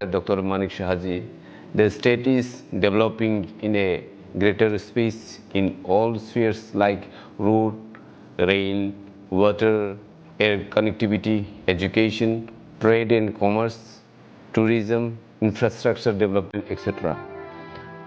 Dr. Manik Shahaji, the state is developing in a greater space in all spheres like road, rail, water, air connectivity, education, trade and commerce, tourism, infrastructure development, etc.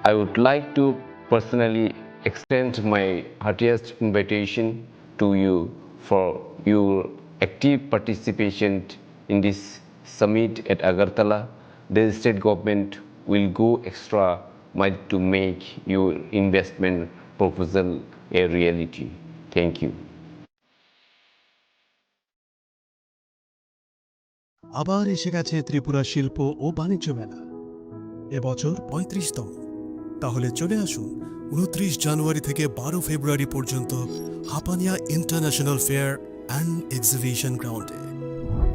I would like to personally extend my heartiest invitation to you for your active participation in this summit at Agartala. The state government will go extra mile to make your investment proposal a reality. Thank you. আবার এসে গেছে ত্রিপুরা শিল্প ও বাণিজ্য মেলা, এবছর ৩৫তম। তাহলে চলে আসুন ২৯ জানুয়ারি থেকে ১২ ফেব্রুয়ারি পর্যন্ত Hapania international fair and exhibition গ্রাউন্ডে।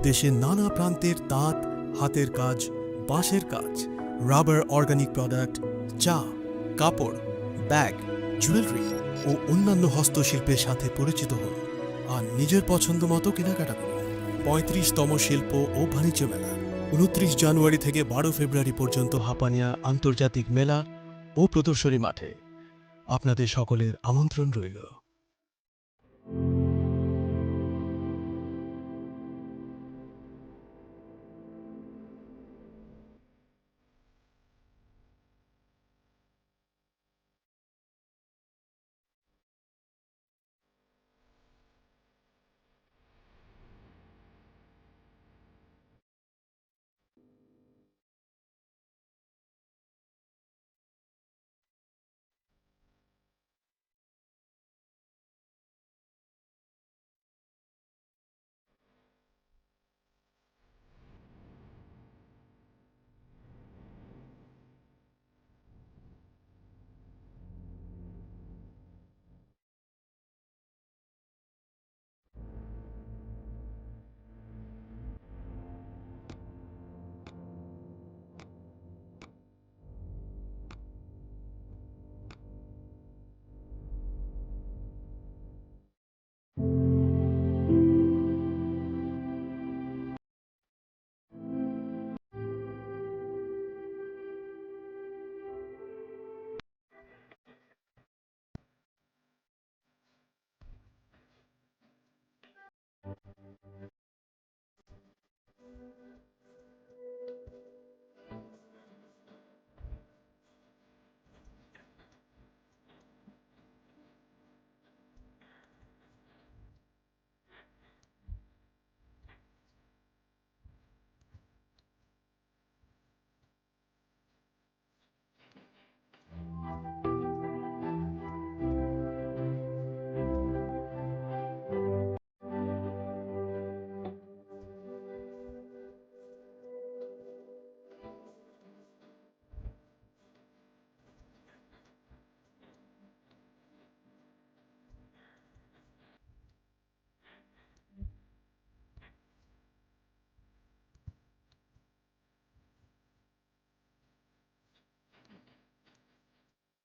দেশের নানা প্রান্তের তাঁত, হাতের কাজ, বাঁশের কাজ, রাবার অর্গানিক প্রোডাক্ট, চা, কাপড়, ব্যাগ, জুয়েলারি ও অন্যান্য হস্তশিল্পের সাথে পরিচিত হন আর নিজের পছন্দ মতো কেনাকাটা করুন। ৩৫তম শিল্প ও বাণিজ্য মেলা ২৯ জানুয়ারি থেকে ১২ ফেব্রুয়ারি পর্যন্ত হাপানিয়া আন্তর্জাতিক মেলা ও প্রদর্শনী মাঠে। আপনাদের সকলের আমন্ত্রণ রইল।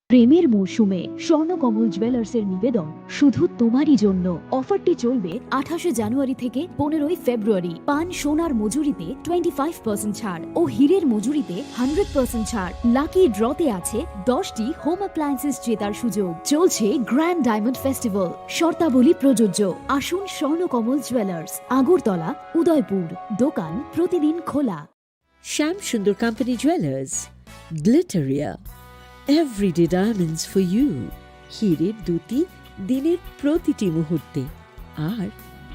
প্রেমের মৌসুমে স্বর্ণকমল জুয়েলার্সের নিবেদন শুধু তোমারই জন্য। অফারটি চলবে ২৮ জানুয়ারি থেকে ১৫ ফেব্রুয়ারি। পান সোনার মজুরিতে 25% ছাড় ও হীরের মজুরিতে 100% ছাড়। লাকি ড্রতে আছে 10টি হোম অ্যাপ্লায়েন্সেস জেতার সুযোগ। চলছে গ্র্যান্ড ডায়মন্ড ফেস্টিভ্যাল, শর্তাবলী প্রযোজ্য। আসুন স্বর্ণকমল জুয়েলার্স, আগরতলা, উদয়পুর। দোকান প্রতিদিন খোলা। Sham Sundar Company Jewelers, Glitteria, Everyday Diamonds for you, হীরের দুটি দিনের প্রতিটি মুহূর্তে আর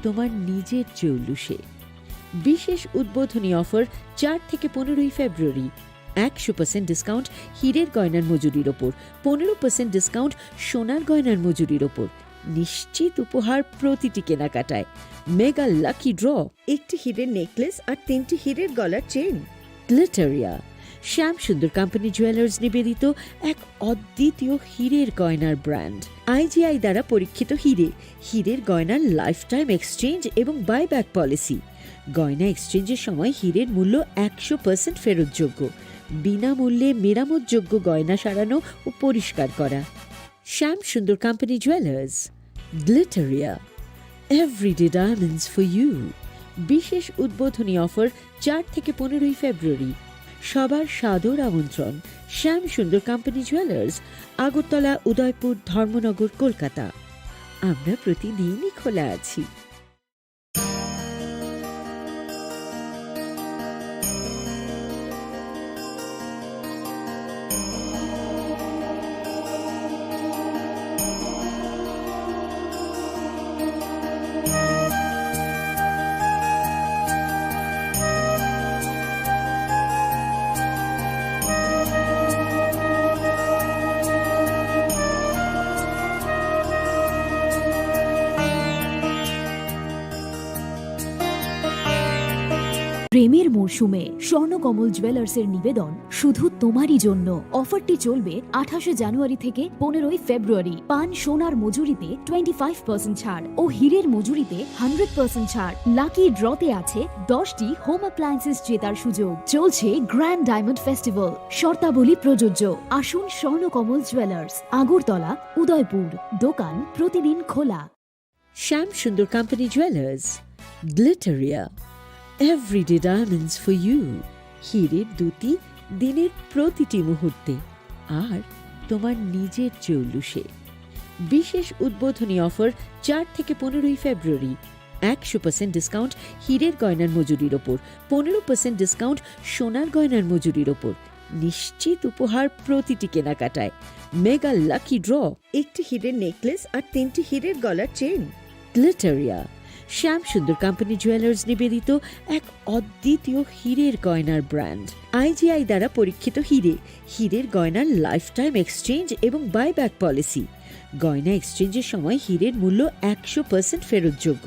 তোমার নিজের জৌলুসে। বিশেষ উদ্বোধনী অফার ৪ থেকে ১৫ ফেব্রুয়ারি। ১০০% ডিসকাউন্ট হীরের গয়নার মজুরির ওপর, ১৫% ডিসকাউন্ট সোনার গয়নার মজুরির ওপর। নিশ্চিত উপহার প্রতিটি কেনাকাটায়। মেগা লাকি ড্র, একটি হীরের নেকলেস আর ৩টি হীরের গলার চেন। গ্লিটারিয়া, শ্যাম সুন্দর কোম্পানি জুয়েলার্স নিবেদিত এক অদ্বিতীয় হীরের গয়নার ব্র্যান্ড। আইজিআই দ্বারা পরীক্ষিত হীরে, হীরের গয়নার লাইফ টাইম এক্সচেঞ্জ এবং বাইব্যাক পলিসি। গয়না এক্সচেঞ্জের সময় হীরের মূল্য ১০০% ফেরতযোগ্য। বিনামূল্যে মেরামতযোগ্য গয়না সারানো ও পরিষ্কার করা। Shyam Sundar company jewellers, Glitteria, everyday diamonds for you. বিশেষ উদ্বোধনী অফার ৪ থেকে ১৫ ফেব্রুয়ারি। সবার সাদর আমন্ত্রণ শ্যাম সুন্দর কোম্পানি জুয়েলার্স, আগরতলা, উদয়পুর, ধর্মনগর, কলকাতা। আমরা প্রতিদিনই খোলা আছি। প্রেমের মরশুমে স্বর্ণকমল জুয়েলার্সের নিবেদন শুধু তোমারই জন্য। অফারটি চলবে 28 জানুয়ারি থেকে 15 ফেব্রুয়ারি। পান সোনার মজুরিতে 25% ছাড় ও হীরের মজুরিতে 100% ছাড়। লাকি ড্রতে আছে 10টি হোম অ্যাপ্লায়েন্সেস জেতার সুযোগ। চলছে গ্র্যান্ড ডায়মন্ড ফেস্টিভ্যাল, শর্তাবলী প্রযোজ্য। আসুন স্বর্ণকমল জুয়েলার্স, আগরতলা, উদয়পুর। দোকান প্রতিদিন খোলা। Shyam Sundar company jewellers, Glitteria, everyday diamonds for you. হীরের দুটি দিনের প্রতিটি মুহূর্তে আর তোমার নিজের জৌলুসে। বিশেষ উদ্বোধনী অফার 4 থেকে 15 ফেব্রুয়ারি। 100% ডিসকাউন্ট হীরের গয়নার মজুরির ওপর, 15% ডিসকাউন্ট সোনার গয়নার মজুরির ওপর। নিশ্চিত উপহার প্রতিটি কেনাকাটায়। মেগা লাকি ড্র, একটি হীরের নেকলেস আর 3টি হীরের গলার চেন। গ্লিটারিয়া, শ্যাম সুন্দর কোম্পানি জুয়েলার্স নিবেদিত এক অদ্বিতীয় হীরের গয়নার ব্র্যান্ড। IGI দ্বারা পরীক্ষিত হীরে, হীরের গয়নার লাইফ টাইম এক্সচেঞ্জ এবং বাইব্যাক পলিসি। গয়না এক্সচেঞ্জের সময় হীরের মূল্য 100% ফেরতযোগ্য।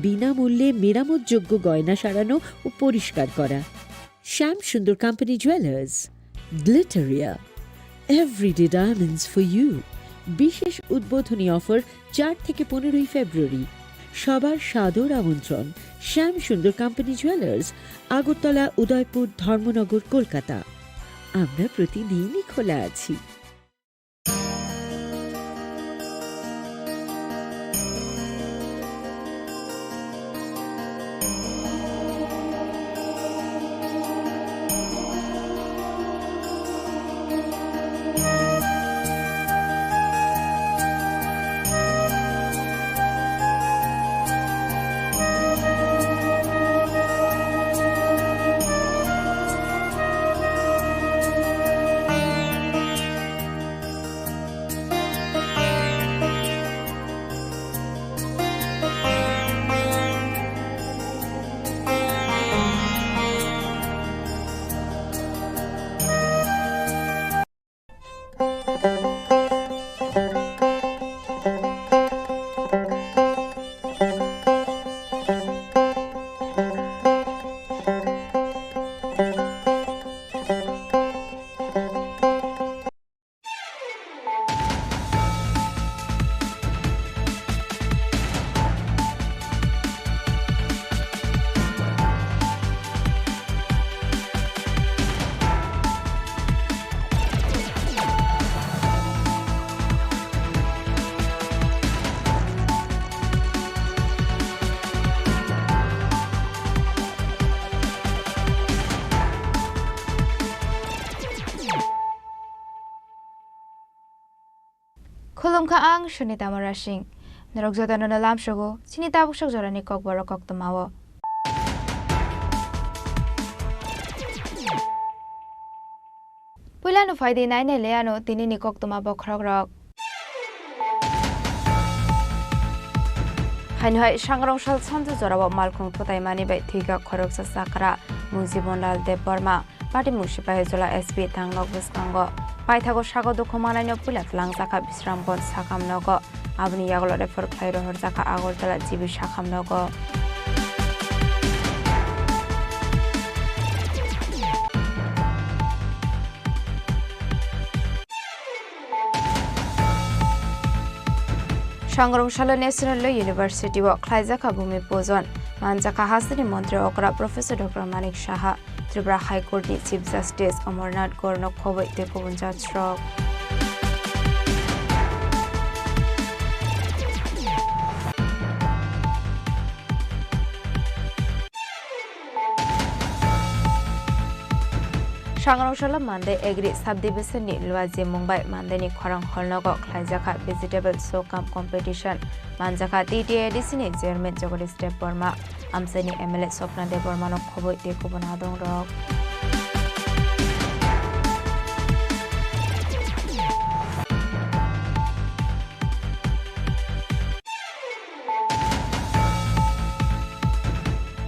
বিনামূল্যে মেরামতযোগ্য গয়না সারানো ও পরিষ্কার করা। Shyam Sundar company jewellers, Glitteria, everyday diamonds for you. বিশেষ উদ্বোধনী অফার 4 থেকে 15 ফেব্রুয়ারি। সবার সাদর আমন্ত্রণ শ্যাম সুন্দর কোম্পানি জুয়েলার্স, আগরতলা, উদয়পুর, ধর্মনগর, কলকাতা। আমরা প্রতিদিনই খোলা আছি। Khulumkha ang Shunita Marashing. Narogzota no nalam shogo, sinita bushok jorani Kokborok koktamawo. Pulano faidi naine leano tinini koktama bokrogrok. Hainhai Shangrong Shal Santo Zorabo Malkung Potaimani by Tiga Koroksa Sakara, Muzibondal de Burma, Party Mushipa Hezola SB Tanglok Viskango, Paitago Shago Dokomana Pulat Langsaka Bisrambon Sakam Nogo, Abni Yagolo for Clairo Horzaka Agortala Zibi Shakam Nogo. Shangrong Shalo National University wa Klaizaka Bumi Pozon, Manjaka Hasani Montre Okra Professor Dr. Manik Shaha, Tripura High Court Chief Justice Amarnath Gornok Kovai Tekobun Judge Rock. Shangarongshalo Monday Agri Subdivision ni Luaji Mumbai Monday ni Khorang Holnogo Klaijaka Vegetable Sokam Competition Manjaka TTADC ni Chairman Jogori Step Burma Amseni MLA Sopna De Burma no Khoboi De Kubonadong Rok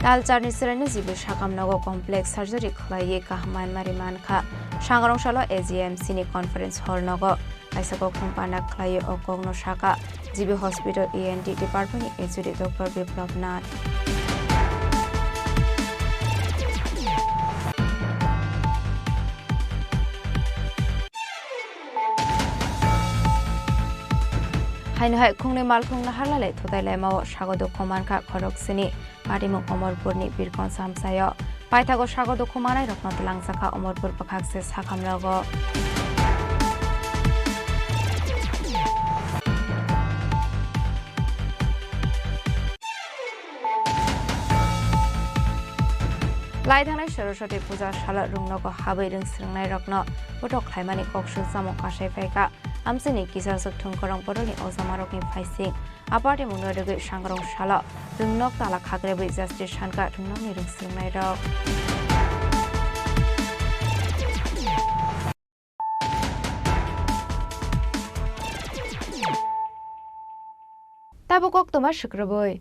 Talcharni Sereni Zibu Shakam Nogo Complex Surgery Klaye Kahman Marimanka Shangarongshalo AGMC ni Conference Hall Nogo Aisako Kumpana Klaye Okogno Shaka Zibu Hospital ENT Department Executive Dr. Biplov Nath Hainhai Kungni Malkung Nahalale Totailemo Shagodo Komanka Koroksini Padimu Omorpurni Birkon Samsayo Paitago Shagodo Komana Roknot Langsaka Omorpur Pakakses Hakam Logo Laithanai Saraswati Puja Shala Rungnogo Habai Ring Sringnai Rokno Putok Klaimani Kokshul Samo Kashay Faika Amsini Kisa Sukthung Korong Poroni Ozamarokni Faising Aparte Munodogi Shangarongshalo Rungnok Tala Khagrebi Justice Shanka Rungnogi Ring Sringnai Rok Tabukok Toma Shukraboi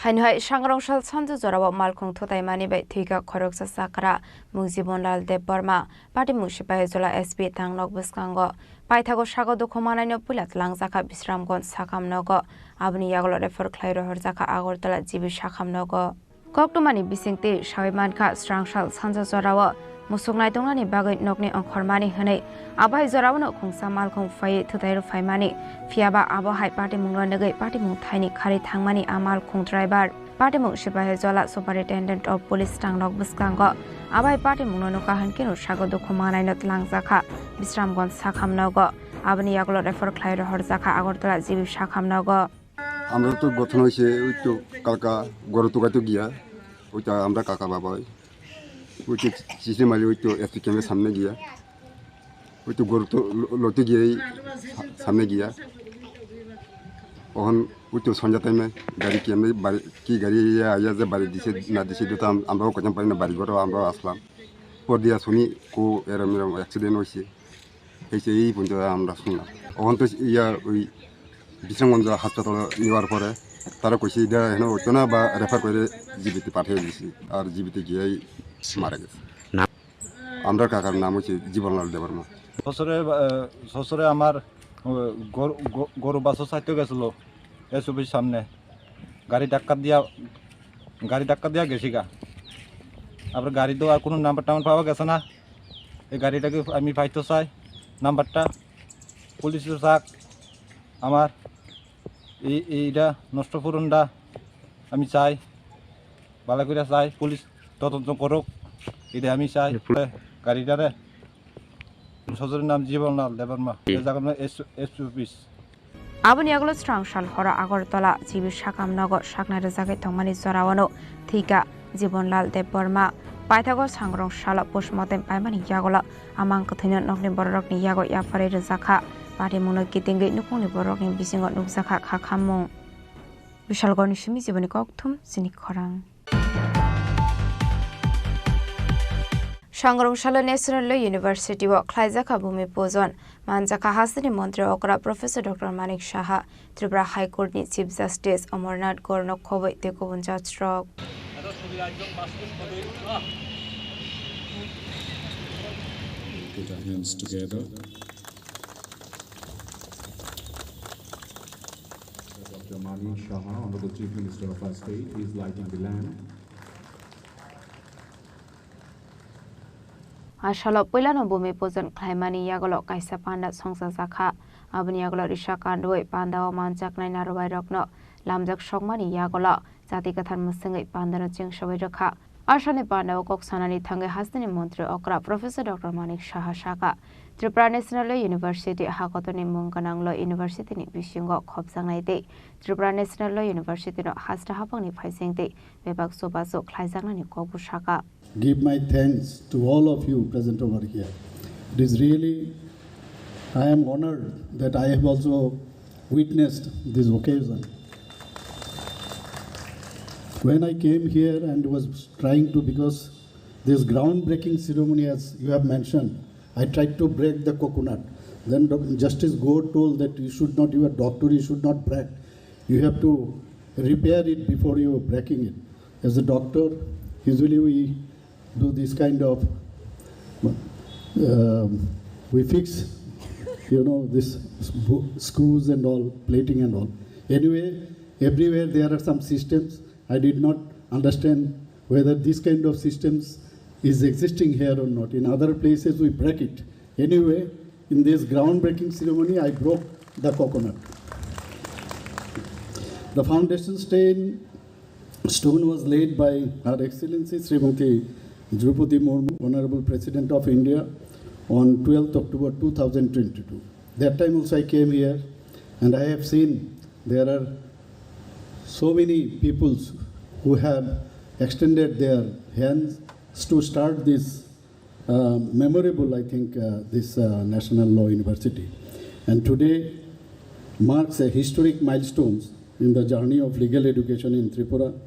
Hainhai Shangarongshal Sanju Zorabo Malkung Totaimani by Tiga Koroksa Sakara Muzibonal de Burma Party Mushipa Zola SB Tangnok Buskango Paitago Shago Dokomana no Pulat Langzaka Bisramgon Sakam Nogo Abni Yagolo refer Clairo Horzaka Agortala Jibi Shakam Nogo Koktomani Bisingti Shawimanka Strangshal Sanju Zorawa Musungai Dongani Bagay Nogni on Kormani Hane Abai Zorawano Kung Samalkung Faye Totairo Faimani Fiaba Abohai Party Munganagay Party Mungtaini Kari Tangmani Amal Kung Driver Party Mukshipa Zola Superintendent of Police Tangnok Buskango Abai Party Munganuka Hankino Shago Dokomana Not Langzaka Bisramgon Sakam Nogo Abni Yagolo refer Clairo Horzaka Agortala Zibi Shakam Nogo আমরা তো গঠন হয়েছে ওই তো কালকা গড় তোকাতে গিয়া ওইটা আমরা কাকা বাবা ওই তো চিঠি মারি ওই তো এসপি ক্যাম্পের সামনে গিয়া ওই তো গড় তো লতে গিয়েই সামনে গিয়া তখন ওই তো সন্ধ্যা টাইমে গাড়ি কি আমি বাড়ি কি গাড়ি আইয়া যে বাড়ি দিছে না দিছে তো আমরাও কোথাও পারি না বাড়ি ঘরও আমরাও আসলাম পর দিয়া শুনি কো এরম এরম অ্যাক্সিডেন্ট হয়েছে এই পর্যন্ত আমরা শুনলাম তখন তো ইয়া ওই বিশ্রামগঞ্জ হাসপাতালে নেওয়ার পরে তারা কইছে এটা হেন হতো না বা রেফার করে জীবিতে পাঠিয়ে দিয়েছি আর জীবিতে গিয়েই মারা গেছে আমরা কাকার নাম হচ্ছে জীবনলাল দেববর্মা শ্বশুরে আমার গরু বাছর চাইতে গেছিল এসবির সামনে গাড়ি ধাক্কা দিয়া গেছি গা আবার গাড়ি তো আর কোনো নাম্বার টাম্বার পাওয়া গেছে না এই গাড়িটাকে আমি পাইতে চাই নাম্বারটা পুলিশের চাক আমার এইটা নষ্ট করুনটা আমি চাই ভালো করে চাই পুলিশ তদন্ত করুক এটা আমি চাই গাড়িটারে শ্বশুরের নাম জীবনলাল দেববর্মা এই জায়গা S Abani Aglo Strangshal Hora Agortola Jibi Shakam Nogo Shakna Zagay Tongmani Zorawano Thika Jibonlal Deborma Paitago Sangrong Shala Pushmotem Paimani Yagola Amang Kathina Nogni Borok ni Yago Yapare Zaka Pati Muno Gitingi Nukuni Borok ni Bisingo Nukzaka Kakamong Vishal Gornishimi Jibani Koktum Chini Khorang Shangarongshalo National University wa Klaijaka Bhumi Pozon Manjaka Hasani Montri Okra Professor Dr. Manik Shaha Tripura High Court ni Chief Justice Amarnath Gorno Khoboi Tekobun Judge Rock Put our hands together. Dr. Manik Shaha, Honorable Chief Minister of our state, is lighting the lamp. Ashalo Pulano Bumi Pozon Klaimani Yagolo Kaisa Panda Songsa Zaka Abani Yagolo Risha Kandoi Panda Manjak Nainarwai Rokno Lamjak Shokmani Yagola Jati Kathan Musingi Pandana Jing Shawiraka Ashani Panda Kok Sanani Tange Hastani Montri Okra Professor Dr. Manik Shaha Shaka Tripura National Law University Hakotoni Munganang Law University ni Bishingo Khopsangai Tripura National Law University no Hasta Hapang ni Paising de Bebak Sobaso Klaisanga ni Kobu Shaka. Give my thanks to all of you present over here. It is really, I am honored that I have also witnessed this occasion. When I came here and was trying to, because this groundbreaking ceremony, as you have mentioned, I tried to break the coconut. Then Justice Gore told that you should not, you are a doctor, you should not break. You have to repair it before you are breaking it. As a doctor, usually we do this kind of, we fix, this screws and all, plating and all. Anyway, everywhere there are some systems. I did not understand whether this kind of systems is existing here or not. In other places we break it. Anyway, in this groundbreaking ceremony, I broke the coconut. The foundation stone was laid by Her Excellency Srimati Draupadi Murmu, Honorable President of India, on 12th October 2022. That time also I came here and I have seen there are so many people who have extended their hands to start this memorable, I think, this National Law University. And today marks a historic milestone in the journey of legal education in Tripura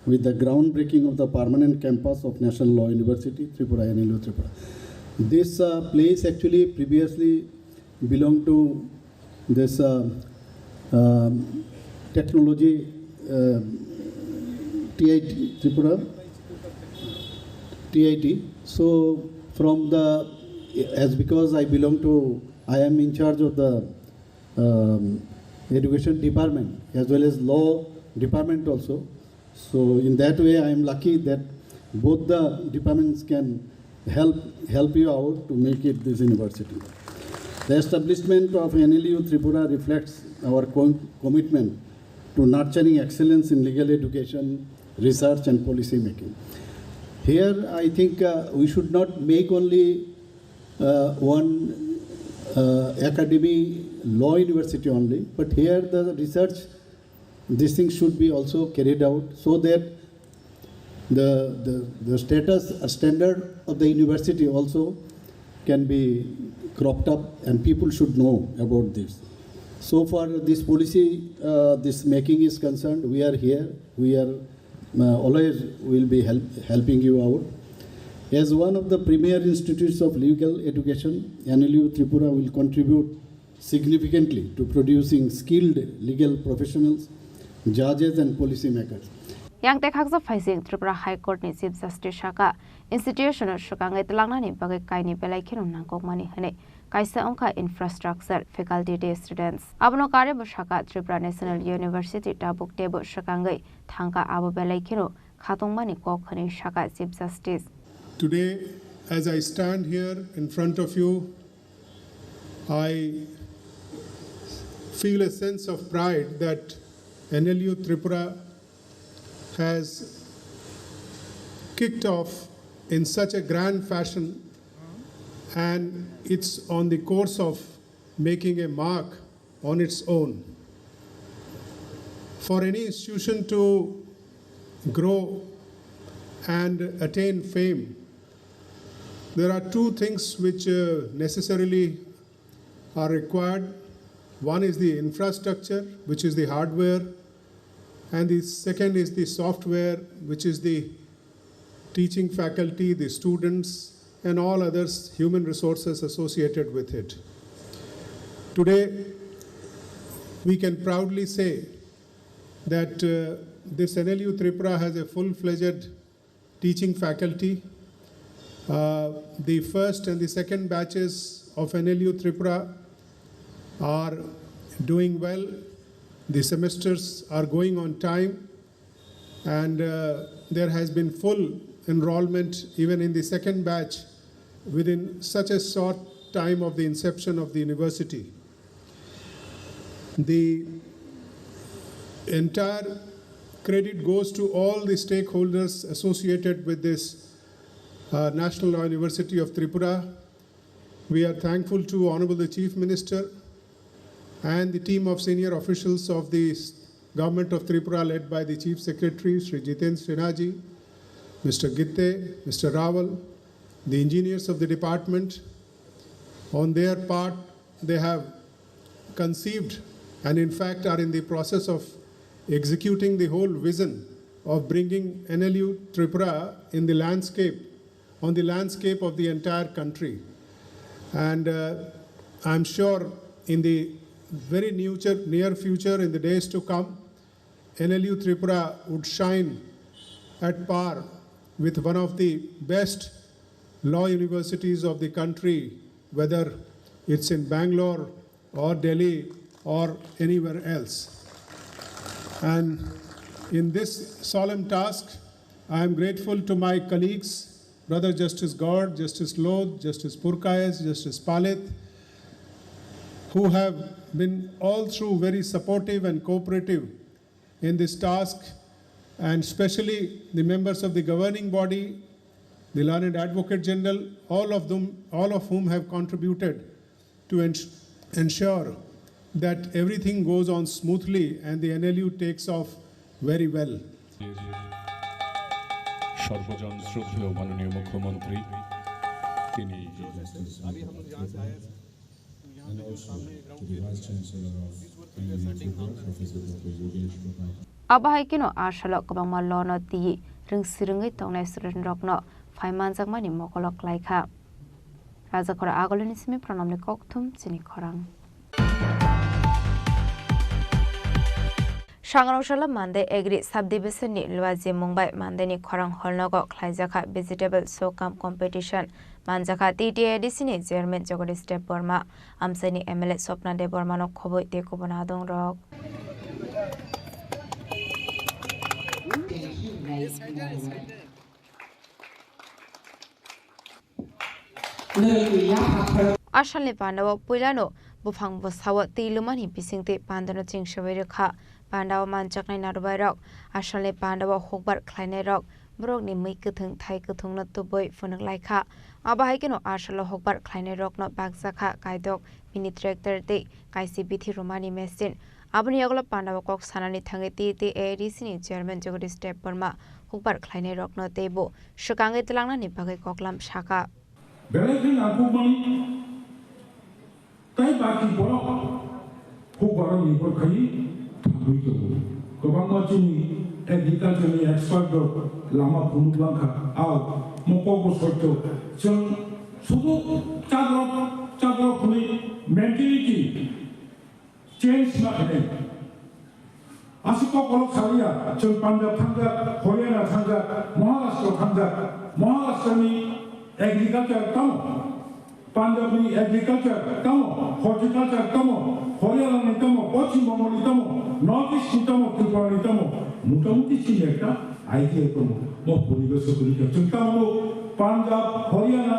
with the groundbreaking of the permanent campus of National Law University, Tripura, NLU Tripura. This place actually previously belonged to this technology TIT, Tripura, TIT. So from because I am in charge of the education department as well as law department also. So in that way I am lucky that both the departments can help you out to make it this university. The establishment of NLU Tripura reflects our commitment to nurturing excellence in legal education, research and policy making. Here I think we should not make only one academy law university only, but here the research, these things should be also carried out so that the status standard of the university also can be cropped up and people should know about this. So far this policy, this making is concerned, we are here, we are always will be helping you out. As one of the premier institutes of legal education, NLU Tripura will contribute significantly to producing skilled legal professionals, judges and policy makers. Yang tekhaksa faising Tripura High Court ni Chief Justice Shaka institutional shukangai telangna ni bagai kaini belai khinu nangkok mani hane kaisa ongka infrastructure faculty day students abno kare bo Shaka Tripura National University tabuk tebo shukangai thangka abo belai khinu khatong mani kok khani Shaka Chief Justice. Today, as I stand here in front of you, I feel a sense of pride that NLU Tripura has kicked off in such a grand fashion, and it's on the course of making a mark on its own. For any institution to grow and attain fame, there are two things which necessarily are required. One is the infrastructure, which is the hardware, and the second is the software, which is the teaching faculty, the students, and all others, human resources associated with it. Today, we can proudly say that this NLU Tripura has a full-fledged teaching faculty. The first and the second batches of NLU Tripura are doing well. The semesters are going on time, and there has been full enrollment even in the second batch within such a short time of the inception of the university. The entire credit goes to all the stakeholders associated with this National Law University of Tripura. We are thankful to Honorable the Chief Minister and the team of senior officials of the Government of Tripura led by the Chief Secretary, Sri Jiten Srinaji, Mr. Gitte, Mr. Rawal, the engineers of the department. On their part, they have conceived and in fact are in the process of executing the whole vision of bringing NLU Tripura in the landscape, on the landscape of the entire country. And I'm sure in the very near future, in the days to come, NLU Tripura would shine at par with one of the best law universities of the country, whether it's in Bangalore or Delhi or anywhere else. And in this solemn task, I am grateful to my colleagues, Brother Justice Gaur, Justice Lodh, Justice Purkayas, Justice Palith, who have been all through very supportive and cooperative in this task, and especially the members of the governing body, the Learned Advocate General, all of whom have contributed to ensure that everything goes on smoothly and the NLU takes off very well. সর্বজন শ্রদ্ধেয় মাননীয় মুখ্যমন্ত্রী তিনি and also to the Vice Chancellor of Professor Dr. Yogesh Prakash. Abahai kino arshalok kabang malono ti ringsiringai tongnai student rokno faiman jangmani mokolok laika. Raja khora agoloni simi pranamni kokthum chini khorang. Shangaroshala Mande Agri Subdivision ni Luazi Mumbai Mandeni Khorang Holnogo Klaijaka Vegetable Sokam Competition Manjaka TTADC ni Chairman Jogori Step Burma Amsani MLA Sopna De Burma no Khoboi Te Kubonadong Rok. Ashalni Pandawa Pulano Bufang Bosawa Tilumani Pisingte Pandano Ching Shavirika Pandawa Manchaknai Narubairok, Ashalne Pandawa Hogbar Kleine Rock, Brok ni Mikutung Tai Kutung not to boy Funak Laika, Abahikino Ashalo Hogbar Kleine Rock not Bagzaka, Kaidok, Mini Tractor Day, Kaisi Biti Romani Messin, Abaniagla Pandawa Kok Sanani Tangeti, the ADC German Jogori Step Burma, Hogbar Kleine Rock not Table, Shukangi Telanga Nipake Koklam Shaka. Belakin Akubani Taibaki Borok, Hogbar Nipokai. Kebanggapan agriculture ni expert lama punuk langka, aw mukau soto, jeng sudu cadro puni mentality change makne. Asiko kolok salia, jeng Punjab thangga, Haryana thangga, Maharashtra thangga, Maharashtra ni agriculture kamu, Punjab ni agriculture kamu, horticulture kamu. Haryana ni tamo, Paschim Bengal ni tamo, Northeast ni tamo, Tripura ni tamo, motamuti chini ekta idea tamo, mo poribesh korika. Chunta mo Punjab, Haryana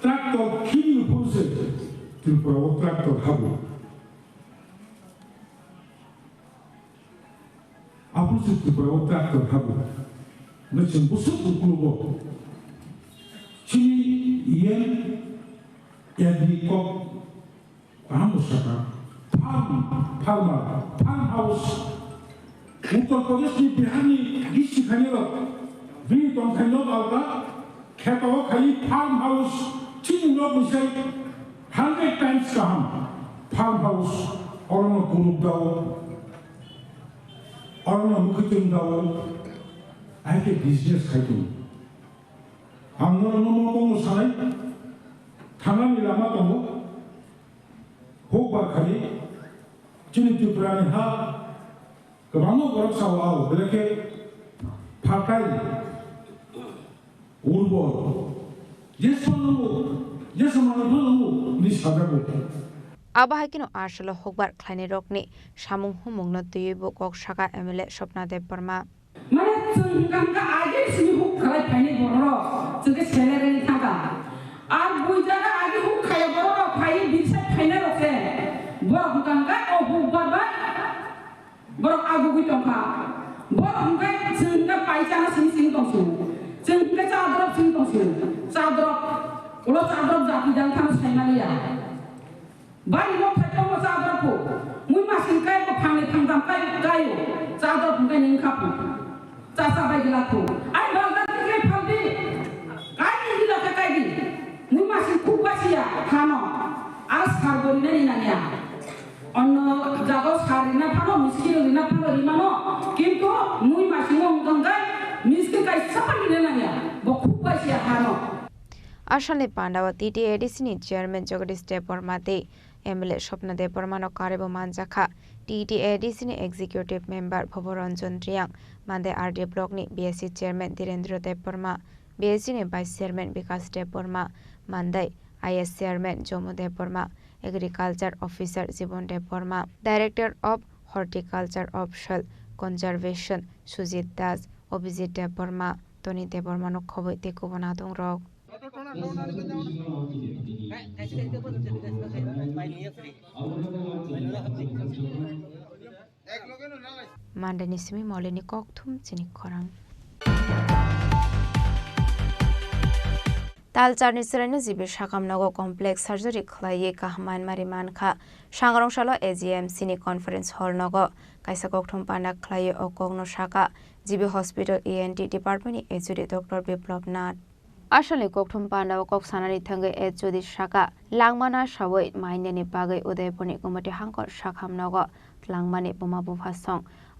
tractor kini upose Tripura o tractor habo. Apuse Tripura o tractor habo. Mechen busuk ukulobo. Chini yen yadikok. Farmhouse. Uttar Pradesh ni Bihani Gishi Khanero. We don't know about Khato Khai farmhouse. Chini no bisay 100 times kaham. Farmhouse. Orno Kurub Dao. Orno Mukhitung Dao. I have business kaitu. Angor no mo ko sanai. Thanga ni lama tomo. Hogbar Khali, Chini Khorang ha, Kabano Borok Sawa, Beleke, Pakai, Urbor, yes, Manu, Nisadabu. Abahikino Arshalo Hogbar Kleine Rockni, Shamung Humung not the book of Shaka Emile Shopna de Burma. Manatsu Ganga Agis, who cried Penny Boro, to the Seller in Taga. Arbujaga Agi who Kayaboro, Pai, Bisa Penner of them. Borok Ganga or who Baba Borok Agu Witonka. borongkai jengga paijana sing tongsu jengga cadrop sing tongsu cadrop ulo cadrop jati jang tham sainaliya bari mo phaito mo cadrop ko mui ma sing kai ko phangni phangdam kai gayo cadrop ngai ning khapu caca bai gila ko ai bangda kai phaldi kai ni gila kai di mui ma sing ku basia hano as kharbori nani nania অন্য জায়গা Sarina Fanon মিসকিল রিনা Fanon রিমানো কিন্তু মুই Massimo গঙ্গাই মিসকে কাই সাপানি নানিয়া বখু পাইছিয়া হানো আসলে পান্ডাওয়া টিটিএডিসিনি চেয়ারম্যান জগদীশ দেববর্মাতে এমএলএ স্বপ্না দেববর্মানো কারেবো মানজাখা টিটিএডিসিনি এক্সিকিউটিভ মেম্বার ভবরঞ্জন রিয়াং মান্দে আরডি ব্লকনি বিএসসি চেয়ারম্যান ধীরেন্দ্র দেববর্মা বিএসসিনি ভাইস চেয়ারম্যান বিকাশ দেববর্মা মান্দাই আইএস chairman Jamu Debbarma Agriculture Officer Jibon Deborma, Director of Horticulture of Soil Conservation Sujit Das, Obijit Deborma, Tony Deborma no khoboi te kubona dong rok. Mandani simi molini kokthum Chini Khorang. तालचारनि सिरायनो जिबि साकामनगो complex surgery खलायै काहमान मारि मानखा सांग्रंशालो एजिएमसिनि conference हल नगो काइसा Gotham पाना खलायै अकगनो साका जिबि hospital ANT डिपार्टमेन्टनि एजुरि doctor Biplab नाथ আসলে গৌথম পান্ডা cock সানানি থঙ্গে এজুদি সাকা লাংমানা সাवै माइनेनि बागै उदयपुरनि गुमति हांकर साखामनग लांमानि बोमा बुफासं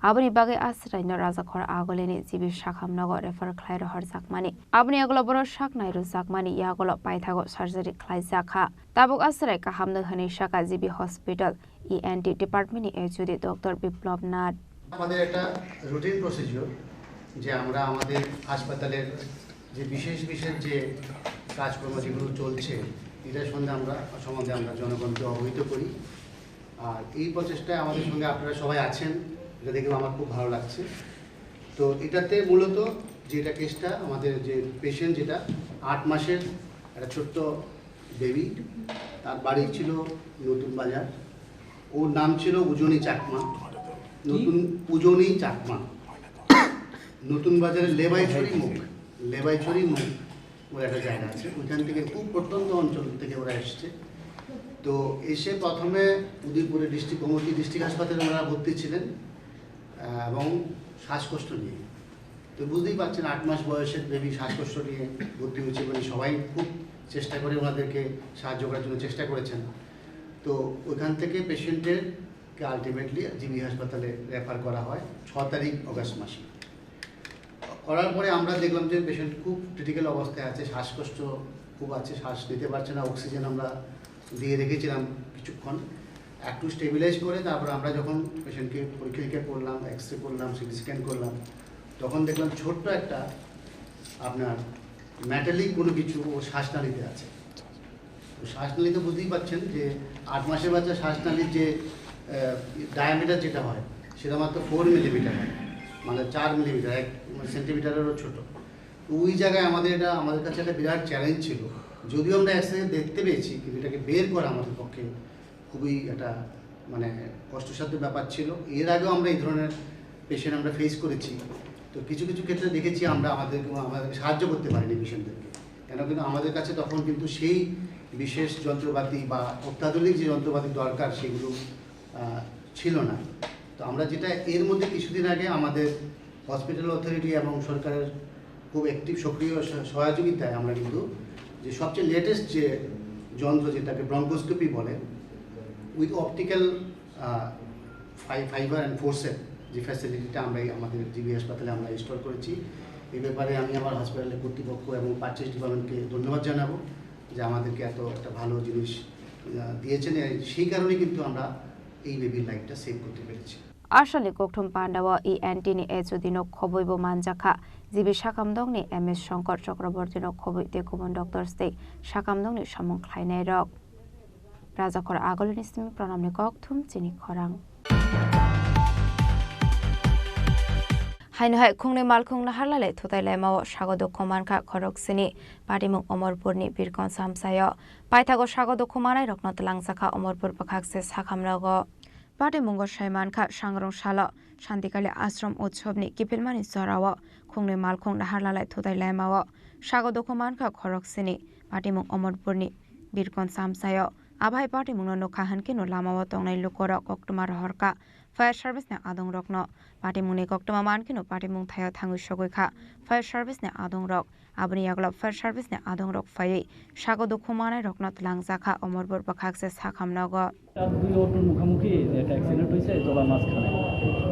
आबनि बागै आश्रयनो राजाखर आगलेनि जिबि साखामनग refer खलायरो हरजाकमानि आबनि अगलो बर साक नायरो जाकमानि यागलो पाइथागो सार्जारि खलायजाखा ताबुक आश्रय काहामनो हनै साका जिबि हस्पिटाल इएनटी डिपार्टमेन्टनि एजुरि डक्टर बिप्लब नाथ আমাদের একটা রুটিন প্রসিডিউর যে আমরা আমাদের হাসপাতালের যে বিশেষ যে কাজকর্ম যেগুলো চলছে এটার সম্বন্ধে আমরা জনগণকে অবহিত করি আর এই প্রচেষ্টায় আমাদের সঙ্গে আপনারা সবাই আছেন এটা দেখে আমার খুব ভালো লাগছে তো এটাতে মূলত যেটা কেসটা আমাদের যে পেশেন্ট যেটা 8 মাসের একটা ছোট্ট বেবি তার বাড়ি ছিল নতুন বাজার ওর নাম ছিল উজনি চাকমা নতুন বাজারের লেবাইছড়ি মুখ ওর একটা জায়গা আছে ওইখান থেকে খুব প্রত্যন্ত অঞ্চল থেকে ওরা এসছে তো এসে প্রথমে উদয়পুরের ডিস্ট্রিক্ট হাসপাতালে ওরা ভর্তি ছিলেন এবং শ্বাসকষ্ট নিয়ে তো বুঝতেই পারছেন 8 মাস বয়সের বেবি শ্বাসকষ্ট নিয়ে ভর্তি হয়েছে মানে সবাই খুব চেষ্টা করে ওনাদেরকে সাহায্য করার জন্য চেষ্টা করেছেন তো ওইখান থেকে পেশেন্টেরকে আলটিমেটলি জিবি হাসপাতালে রেফার করা হয় 6 তারিখ অগস্ট মাসে করার পরে আমরা দেখলাম যে পেশেন্ট খুব ক্রিটিক্যাল অবস্থায় আছে শ্বাসকষ্ট খুব আছে শ্বাস নিতে পারছে না অক্সিজেন আমরা দিয়ে রেখেছিলাম কিছুক্ষণ একটু স্টেবিলাইজ করে তারপর আমরা যখন পেশেন্টকে পরীক্ষা করলাম এক্সরে করলাম সিটি স্ক্যান করলাম তখন দেখলাম ছোট্ট একটা আপনার মেটালিক কোনো কিছু ও শ্বাসনালীতে আছে তো শ্বাসনালীতে বুঝতেই পারছেন যে 8 মাসের বাচ্চা শ্বাসনালীর যে ডায়ামিটার যেটা হয় সেটা মাত্র 4 মিলিমিটার হয় মানে 4 মিলিমিটার 1 সেন্টিমিটারেরও ছোট ওই জায়গায় আমাদের কাছে একটা বিরাট চ্যালেঞ্জ ছিল যদিও আমরা এক্সরে দেখতে পেয়েছি কিন্তু এটাকে বের করা আমাদের পক্ষে খুবই একটা মানে কষ্টসাধ্য ব্যাপার ছিল এর আগেও আমরা এই ধরনের পেশেন্ট আমরা ফেস করেছি তো কিছু ক্ষেত্রে দেখেছি আমরা আমাদেরকে সাহায্য করতে পারিনি পেশেন্টদেরকে কেন কিন্তু আমাদের কাছে তখন কিন্তু সেই বিশেষ যন্ত্রপাতি বা অত্যাধুনিক যে যন্ত্রপাতি দরকার সেগুলো ছিল না তো আমরা যেটা এর মধ্যে কিছুদিন আগে আমাদের হসপিটাল অথরিটি এবং সরকারের খুব অ্যাক্টিভ সক্রিয় সহযোগিতায় আমরা কিন্তু যে সবচেয়ে লেটেস্ট যে যন্ত্র যেটাকে ব্রঙ্কোস্কোপি বলে with optical fibre and forcep যে ফ্যাসিলিটিটা আমরা আমাদের জিবি হাসপাতালে আমরা ইনস্টল করেছি এই ব্যাপারে আমি আমার হসপিটালের কর্তৃপক্ষ এবং পারচেজ ডিপার্টমেন্টকে ধন্যবাদ জানাবো যে আমাদেরকে এত একটা ভালো জিনিস দিয়েছেন সেই কারণে কিন্তু আমরা এই বেবির লাইফটা সেভ করতে পেরেছি আসলে গৌথম পান্ডাওয়া ইএনটিনি এজুদিনো খবৈবো মানজাখা জিবি সাকামदंनि एमएस शंकर चक्रवर्तीनो खबै तेकुबन डक्टर्सते साकामदंनि सामुं ख्लायनाय रक राजाखर आगलनि सिमी प्रणामनि गौथम चिनि खरां हाइनहाय खुंनि मालखुं नाहारलाले थुताइलाय माव सागद खमानखा खरकसिनि पाटिमुं अमरपुरनि बिरकन सामसाय पाइथागो सागद खमानाय रत्न तलांसाखा अमरपुर पखाकसे साखामनगो पाटे मुंगो साइमानखा सांग्रं सालो शान्तिकाली आश्रम उत्सवनि किफिलमानि जराव खुंनि मालखुं दाहारलालाय थुदाय लायमाव सागो दखमानखा खरकसिनि पाटे मुं अमरपुरनि बिरकन सामसायो आभाय पाटे मुंनो नखाहानके नो लामाव तंनाय लुकर कक्टमा रहरका फायर सार्भिस ने आदं रकनो पाटे मुंनि कक्टमा मानके नो पाटे मुं थायो थांगु सगैखा फायर सार्भिस ने आदं रक आबनि यागला फायर सार्भिस ने आदं रक फायै सागो दखमानाय रकनो तलांजाखा अमरपुर बखाकसे साखामनागो মুখোমুখি একটা অ্যাক্সিডেন্ট হয়েছে তোলা মাঝখানে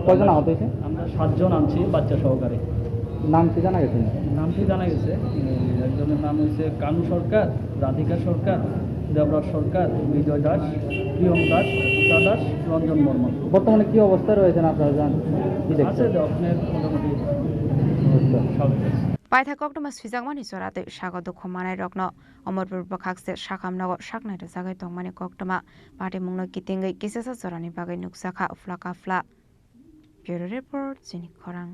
কয়জন আহত হয়েছে আমরা 7 জন আনছি বাচ্চা সহকারে নাম কি জানা গেছে নামটি জানা গেছে একজনের নাম হচ্ছে কানু সরকার রাধিকা সরকার দেবরাজ সরকার বিজয় দাস প্রিয়ম দাস উষা দাস রঞ্জন বর্মা বর্তমানে কি অবস্থা রয়েছেন আপনারা জানেন কি দেখছেন আপনার মোটামুটি पाइथा कक्टमा सुइजांगमानि जरातै सागो दखमानाय रकनो अमरपुर बखाकसे साखामनागो साकनाय जागाय दंमानि कक्टमा पाटे मुंनो कितिंगै किसेसा जरानि बागै नुकसाखा उफ्ला काफ्ला ब्युरो रिपोर्ट चिनि खरां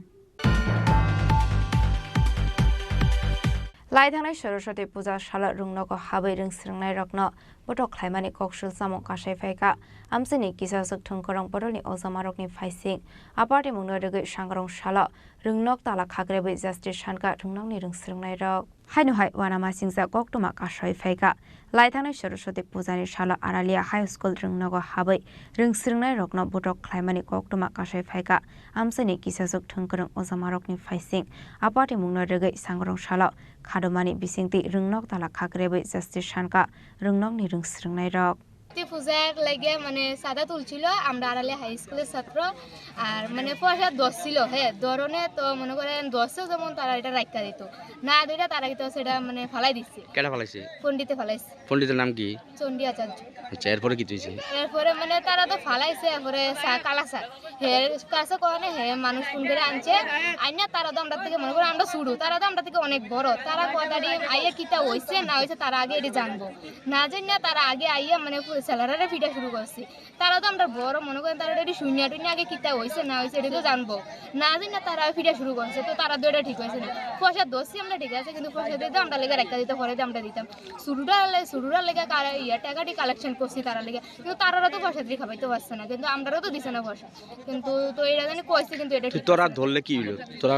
लाइथांनाय सरस्वती पूजा साला रुंनगो हाबै रोंस्रोंनाय रकनो बटक ख्लाइमानि कक्सुल सामो कासाय फायका आमसेनि किसासक थंखरं बदलनि अजामारकनि फाइसिं आपाटे मुंनो रगै सांग्रं साला रुंनक ताला खाग्रेबै जास्ति सानका थुंनांनि रोंस्रोंनाय रक हायनुहाय वानामा सिंसा कक्टमा कासाय फायका लाइथांनाय सरस्वती पूजानि साला आरालिया हाई स्कुल रुंनगो हाबै रोंस्रोंनाय रकनो बटक ख्लाइमानि कक्टमा कासाय फायका आमसेनि किसासक थंखरं अजामारकनि फाइसिं आपाटे मुंनो रगै सांग्रं साला खादमानि बिसिंति रुंनक ताला खाग्रेबै जास्ति सानका रुंनकनि रोंस्रोंनाय रक পূজার লাগে মানে সাদা তুলছিল আমরা আড়ালে হাই স্কুলের ছাত্র আর মানে পয়সা 10 ছিল হ্যাঁ ধরনে তো মনে করেন 10 যেমন তারা এটা রাখা দিত না দুইটা তারা কিন্তু সেটা মানে ফালাই দিচ্ছে কেডা ফালাইছে পণ্ডিতে ফালাইছে পণ্ডিতের নাম কি চন্ডী আচার্য আচ্ছা এরপরে কি হইছে এরপরে মানে তারা তো ফালাইছে এরপরে কালাসার হে কাছে কোনে হে মানুষ ফোন করে আনছে আইনা তারা তো আমরা থেকে মনে করে আমরা শুরু তারা তো আমরা থেকে অনেক বড় তারা কথাটি আইয়া কিটা হইছে না হইছে তারা আগে এটা জানবো না জানি না তারা আগে আইয়া মানে স্যালারারে ফিটা শুরু করছে তারা তো আমরা বড় মনে করেন তারা এটা শূন্য টুন্য আগে কিটা হইছে না হইছে এটা তো জানবো না জানি না তারা ফিটা শুরু করছে তো তারা দুইটা ঠিক হয়েছে না পয়সা দোষী আমরা ঠিক আছে কিন্তু পয়সা দিতে আমরা লেগে রাখা দিতে পরে আমরা দিতাম শুরুটা লেগে ইয়া টাকাটি কালেকশন করছি তারা লেগে কিন্তু তারা তো পয়সা দিয়ে খাবাইতে পারছে না কিন্তু আমরাও তো দিছে না পয়সা কিন্তু তো এটা জানি কইছে কিন্তু এটা ঠিক তোরা ধরলে কি হলো তোরা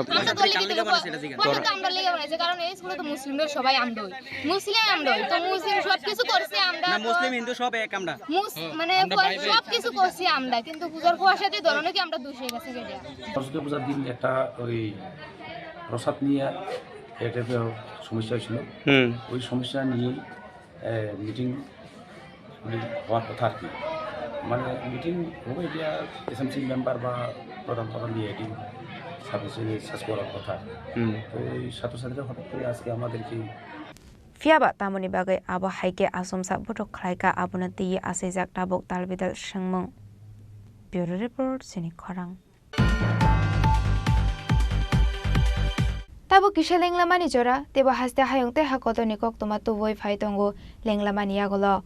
আমরা লেগে বানাইছে কারণ এই স্কুলে তো মুসলিমদের সবাই আমরা তো মুসলিম সব কিছু করছে আমরা না মুসলিম হিন্দু সব এক আমরা মানে সব কিছু করছি আমরা কিন্তু পূজার পয়সাতে ধরনে কি আমরা দোষে গেছে কেটে সরস্বতী পূজার দিন একটা ওই প্রসাদ নিয়ে একটা সমস্যা ছিল ওই সমস্যা নিয়ে মিটিং হওয়ার কথা আর কি মানে মিটিং হবে এটা এসএমসি মেম্বার বা প্রধান নিয়ে এটি সাবজেক্টে শেষ করার কথা তো ওই ছাত্রছাত্রীরা হঠাৎ করে আজকে আমাদেরকে फियाबा तामुनि बागै आबो हाइके आसमसा बटक खलायका आबोना तिय आसेजाक ताबक तालबिदाल संमं ब्युरो रिपोर्ट चिनि खरां ताबो किसे लेंलामानि जरा तेबो हासते हायंते हाकतनि कक्तमा तो वय फाइतंगो लेंलामानि यागलो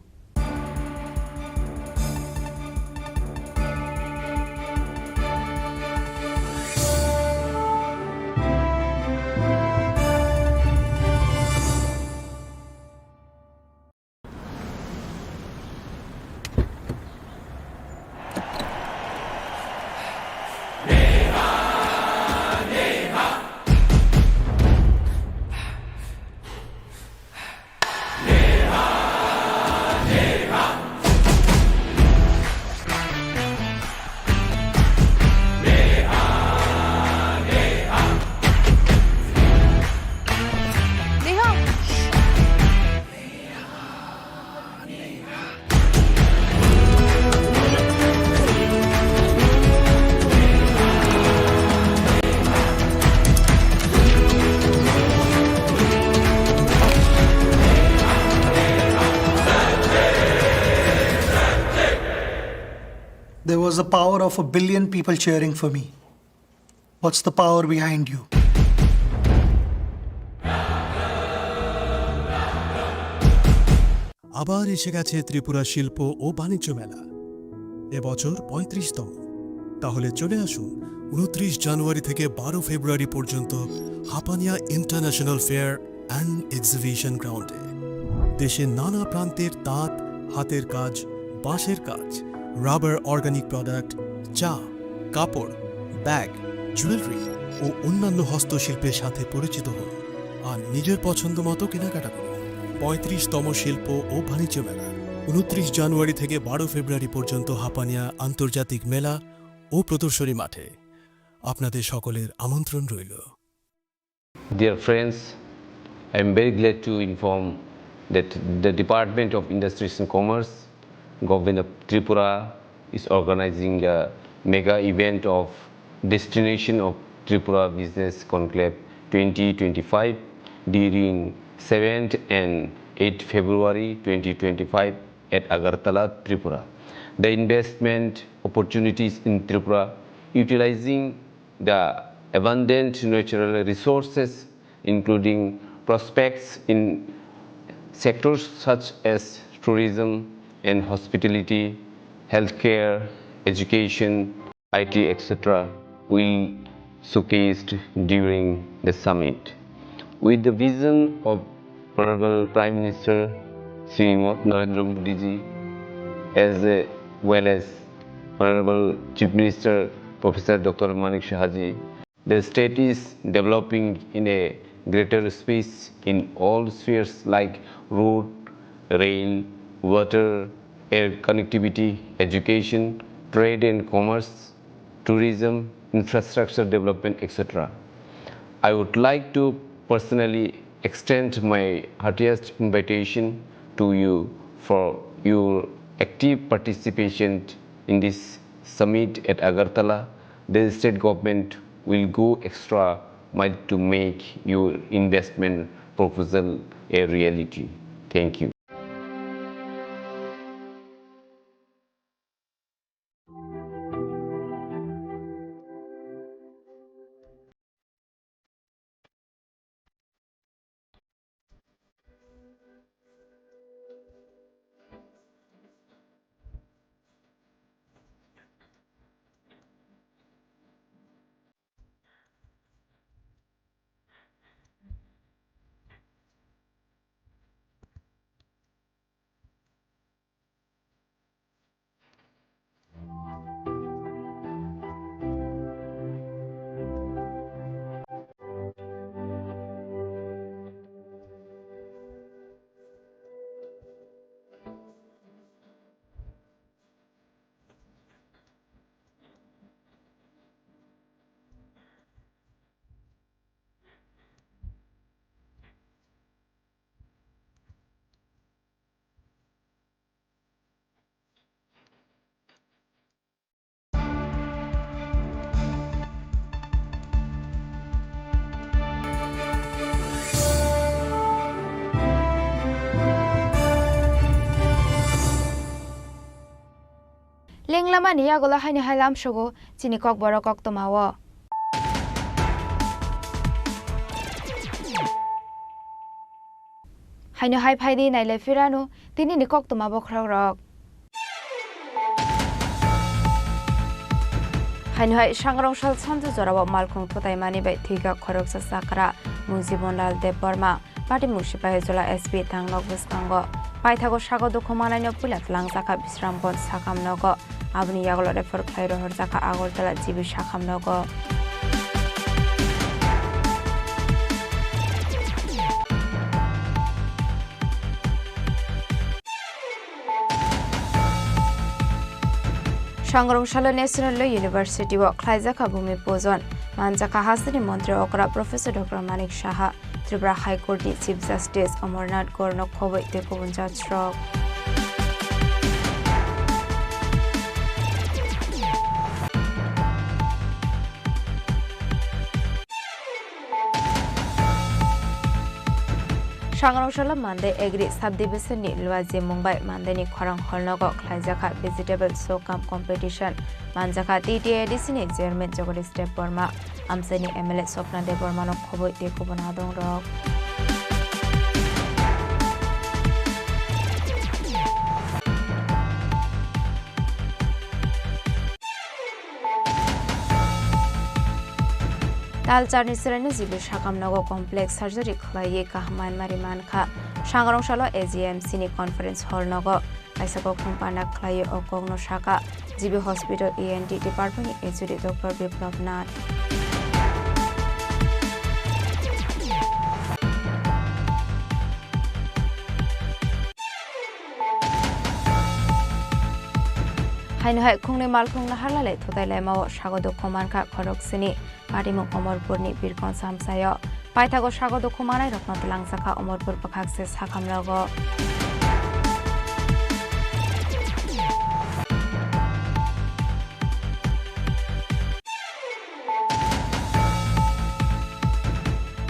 There was the power of 1 billion people cheering for me. What's the power behind you? আবার এসে গেছে ত্রিপুরা শিল্প ও বাণিজ্য মেলা এবছর 35তম তাহলে চলে আসুন 29 জানুয়ারি থেকে 12 ফেব্রুয়ারি পর্যন্ত Hapania international fair and exhibition গ্রাউন্ডে দেশের নানা প্রান্তের তাঁত হাতের কাজ বাঁশের কাজ রাবার অর্গানিক প্রোডাক্ট, চা, কাপড়, ব্যাগ, জুয়েলারি ও অন্যান্য হস্তশিল্পের সাথে পরিচিত হন আর নিজের পছন্দ মতো কেনাকাটা করুন। 35তম শিল্প ও বাণিজ্য মেলা 29 জানুয়ারি থেকে 12 ফেব্রুয়ারি পর্যন্ত হাপানিয়া আন্তর্জাতিক মেলা ও প্রদর্শনী মাঠে আপনাদের সকলের আমন্ত্রণ রইল। Dear friends, I am very glad to inform that the Department of Industries and Commerce, Government of Tripura is organizing a mega event of Destination of Tripura Business Conclave 2025 during 7th and 8th February 2025 at Agartala, Tripura. The investment opportunities in Tripura utilizing the abundant natural resources including prospects in sectors such as tourism and hospitality, healthcare, education, IT, etc. will showcased during the summit. With the vision of Honorable Prime Minister Shri Narendra Modi ji as well as Honorable Chief Minister Professor Dr. Manik Shahaji, the state is developing in a greater space in all spheres like road, rail, water, air connectivity, education, trade and commerce, tourism, infrastructure development, etc. I would like to personally extend my heartiest invitation to you for your active participation in this summit at Agartala. The state government will go extra mile to make your investment proposal a reality. Thank you. Lenglama ni agola haini hailam shogo chini kokborok oktomawo. Haino hai phaidi naile firanu tini ni koktomabo khrogrok. Haino hai sangrong sal sanju jorabo malkhung photai mani bai thiga khorok sa sakra mujibonlal deb barma party mushipai jola SP tangnok buskango paithago sagodo khomanai no pulat langzaka bisrambon sakamnogo abni yagolo refer khairo horjaka agortala jibi sakamnogo. সংগ্রমশালা national university ও খাইজাকা ভূমি পূজন মানজাকা হাসিনি মন্ত্রী অকরা professor doctor Manik Saha Tripura হাইকোর্টনি চিফ জাস্টিস অমরনাথ গৌরনক খবই তেকুবন জাত্রক সংগ্রমশালা মানদে এগ্রি সাবডিভিশননি লুয়াজি মুম্বাই মানদেনি খরাং হলনগ খাইজাকা ভেজিটেবল শো কাম কম্পিটিশন মানজাকা টিটিএডিসিনি চেয়ারম্যান জগদীশ দেব বর্মা আমসেনি এমএলএ স্বপ্না দেব বর্মানক খবই তেকুবন আদং রক তালচারনি সেরানি জিবি সাকামনগর কমপ্লেক্স সার্জারি খলাইয়ে কাহমান মারি মানখা সাংরংশাল এজিএমসিনি কনফারেন্স হল নগ kaisako khungpana khlaio okogno shaka GB Hospital ENT Department ni HOD Dr. Biplab Nath. Hainhai khungni malkhungna halale thutai laimao sagodo khomanka khoroksini Patimuk Omorpurni Birkon Samsayo Paithago sagodo khomanai rokno tlangsakha Omorpur pakhakse sakhamlago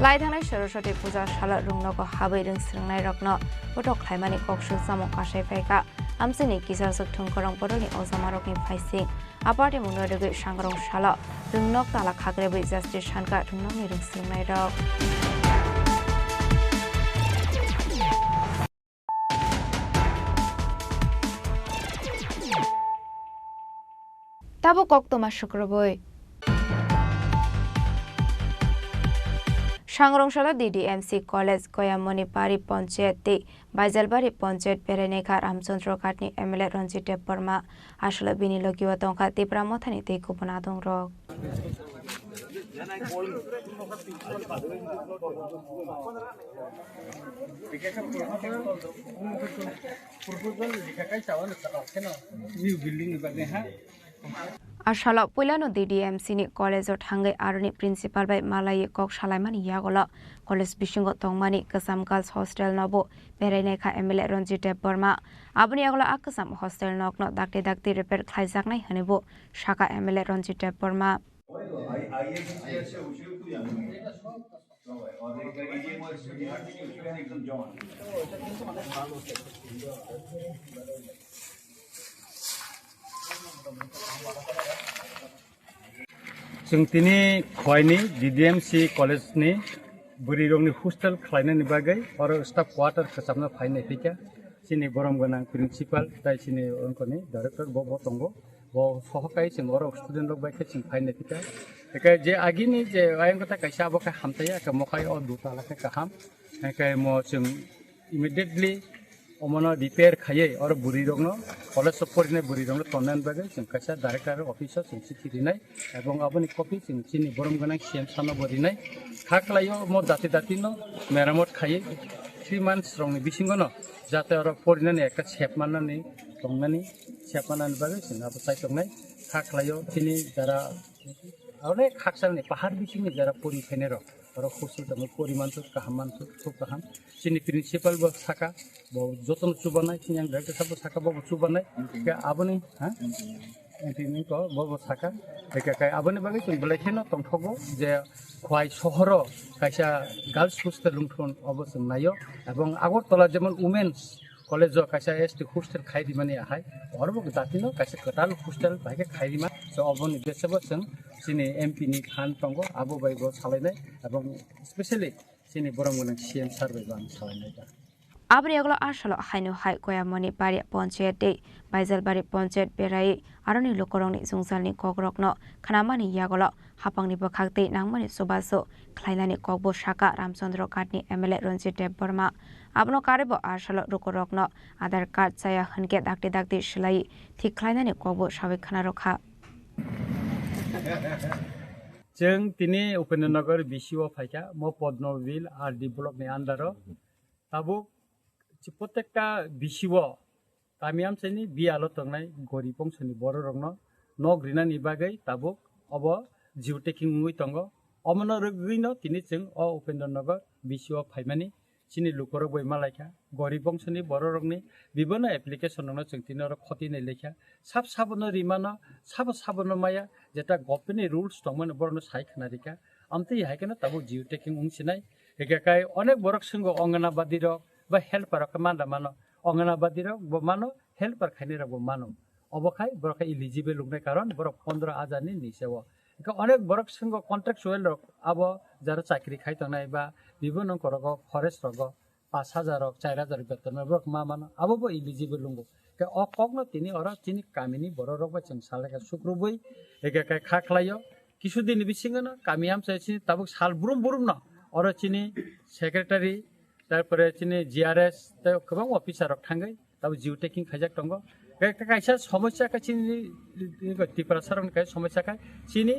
Laithanai Saraswati Puja Shala Rungnogo Habai Ring Sringnai Rokno Botok Khlaimani Kokshu Samo Kasai Faika Amsini Kisar Sukthung Korang Poroni Ozamarokni Faising Aparte Munodege Shangrong Shala Rungnok Tala Khagrebi Justice Shanka Rungnokni Ring Sringnai Rok Tabo Koktoma Shukraboi Shangrongshalo DDMC College Koyamoni Pari Ponchayati Baijalbari Ponchayat Perenekha Ramchandra Katni MLA Ranjit Deparma Ashla Binilogiwa Tongka Tripura Mothani Te Kuponadong Rok Ashala Pulano DDMC ni college or Hangai Aruni principal by Malay Kok Shalaimani Yagola College Bishingo Tongmani Kasam Girls Hostel Nobo Perenekha MLA Ranjit Deparma Abuni Yagola Akasam Hostel Nokno Dakti Repair Klaizaknai Hanibo Shaka MLA Ranjit Deparma जों दिनै खवाइनि DDMC कलेजनि बुरिरंनि hostel खालायनायनि बागै आरो staff quarter फोसाबनो फायनाय फैका जोंनि गरम गोनां principal जाय जोंनि अंकनि डाइरेक्टर बब दंगो ब सहकाय जों अर स्टुडेन्ट लग बायखे जों फायनाय फैका एके जे आगिनि जे आयं कथा कैसा बखा हामथाया के मखाय अ दुता लाखे काहाम एके म जों इमिडिएटली अमनो रिपेयर खायै और बुरिरंनो कलेज सपोर्टने बुरिरंनो तननान बागै जों कैसा डाइरेक्टर अफिसार जों चिठी दिनाय एवं आबनि कपि जों चिनि बरम गोनां सीएम सानो बरिनाय खाखलायो म दाति न मेरामत खायै 3 months रंनि बिसिंगनो जाते और फरिनानै एकटा सेपमाननानै दंनानै सेपमाननानै बागै जों आबो साइतंनाय खाखलायो चिनि जारा अनेक खाकसानि पाहाड़ बिसिंनि जारा परिफायनाय र और खुसु दङ परिमाण तो काहामान तो काहाम चिनि प्रिन्सिपाल ब साका ब जतन सुबानाय चिनि आं डाइरेक्टर साब साका ब सुबानाय के आबनि हा एन्टिनि को ब साका एके आबनि बागै जों बलायखेनो तंथगो जे खवाइ सहर कायसा गार्लस हस्टेल लुंथन अबसं नायो एवं आगरतला जेमन वुमेन्स कलेज कायसा एसटी हस्टेल खायदिमानि आहाय अरबो दातिनो कायसा कटाल हस्टेल बायके खायदिमा सो अबनि बेसेबो जों चिनि एमपी नि खान तंगो आबो बायगो सालायनाय एवं स्पेशली चिनि बरम गोनां सीएम सारबाय बां सालायनाय दा Abri aglo asalo haino hai Koyamoni Pari Ponchayat de Baijalbari Ponchayat Berai Aroni Lokorongni Zungsalni Kokborokno Khanamani Yagola Hapangni Bakhakte Nangmani Sobaso Khlainani Kokbo Shaka Ramchandra Katni MLA Ranjit Deparma Abno Karibo asalo Lokorokno Aadhaar card saya hanke dakti Shilai Thik Khlainani Kokbo Shawi Khanarokha जों दिनै उपेन्द्रनगर बिसिओ फाइका म पद्मविल RD block नि under Tabo प्रत्येकटा बिसिओ गामियाम छैनि बियालो तंनाय गरिबं सनि बर रंनो न ग्रिनानि बागै ताबो अब जिउ टेकिं मुइ तंग अमन रगैनो दिनै जों अ उपेन्द्रनगर बिसिओ फाइमानि चिनि लुकर बय मालायखा गरिबं सनि बर रंनि बिबनो एप्लिकेशन न जों दिनै र खति नै लेखा साब साबनो रिमानो साबनो माया जेटा गभर्नमेन्टनि रुल्स दंमोन बरनो साइखनारिका आमते हायकेना ताबो जिउ टेकिं उंसिनाय एकाय अनेक बरक संग अंगनाबादी र बा हेल्पर कमान्डा मानो अंगनाबादी र ब मानो हेल्पर खाइने र ब मानो अबखाय बरक एलिजिबल लुगने कारण बरक 15,000 नि निसेव एका अनेक बरक संग कन्ट्राक्चुअल र अब जारा चाकरी खाइ तनाय बा बिबनो करग फरेस्ट रग 5,000 र 4,000 बेतन बरक मा मानो अब ब एलिजिबल लुगो के अकगनो तिनी अर चिनि कामिनि बर रग जों सालाका सुक्रुबै एका खाखलायो किछुदिन बिसिङनो कामियाम चाइछि ताबुक साल बुरुम न अर चिनि सेक्रेटारि तारपरे चिनि जीआरएस त गोबां अफिसार थाङै তারপর জিও টেকিং খাইজাক দङ কাইসা সমস্যা কাই চিনি ত্রিপুরা सरकारनि काय समस्या काय चिनि